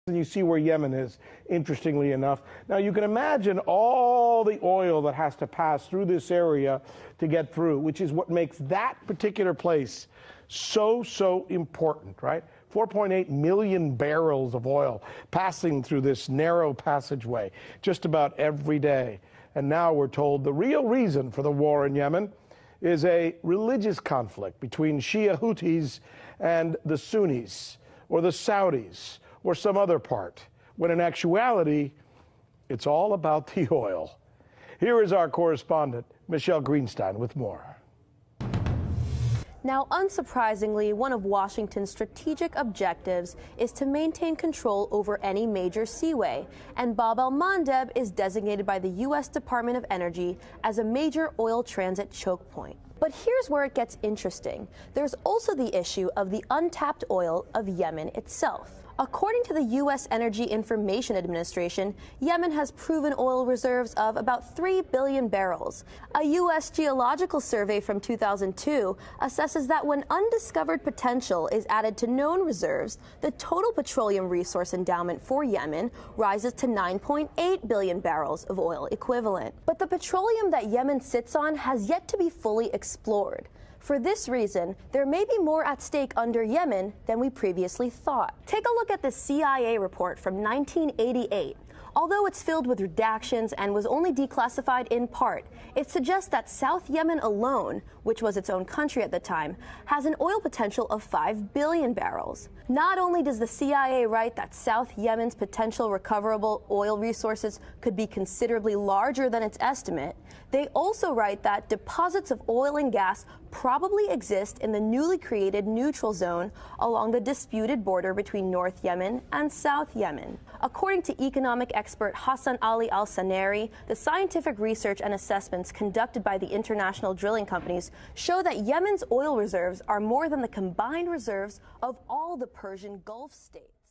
And you see where Yemen is, interestingly enough. Now, you can imagine all the oil that has to pass through this area to get through, which is what makes that particular place so important, right? 4.8 million barrels of oil passing through this narrow passageway just about every day. And now we're told the real reason for the war in Yemen is a religious conflict between Shia Houthis and the Sunnis, or the Saudis, or some other part, when in actuality, it's all about the oil. Here is our correspondent, Michelle Greenstein, with more. Now, unsurprisingly, one of Washington's strategic objectives is to maintain control over any major seaway, and Bab el-Mandeb is designated by the U.S. Department of Energy as a major oil transit choke point. But here's where it gets interesting. There's also the issue of the untapped oil of Yemen itself. According to the U.S. Energy Information Administration, Yemen has proven oil reserves of about 3 billion barrels. A U.S. Geological Survey from 2002 assesses that when undiscovered potential is added to known reserves, the total petroleum resource endowment for Yemen rises to 9.8 billion barrels of oil equivalent. But the petroleum that Yemen sits on has yet to be fully explored. For this reason, there may be more at stake under Yemen than we previously thought. Take a look at the CIA report from 1988. Although it's filled with redactions and was only declassified in part, it suggests that South Yemen alone, which was its own country at the time, has an oil potential of 5 billion barrels. Not only does the CIA write that South Yemen's potential recoverable oil resources could be considerably larger than its estimate, they also write that deposits of oil and gas probably exist in the newly created neutral zone along the disputed border between North Yemen and South Yemen. According to economic expert Hassan Ali Al-Saneri, the scientific research and assessments conducted by the international drilling companies show that Yemen's oil reserves are more than the combined reserves of all the Persian Gulf states.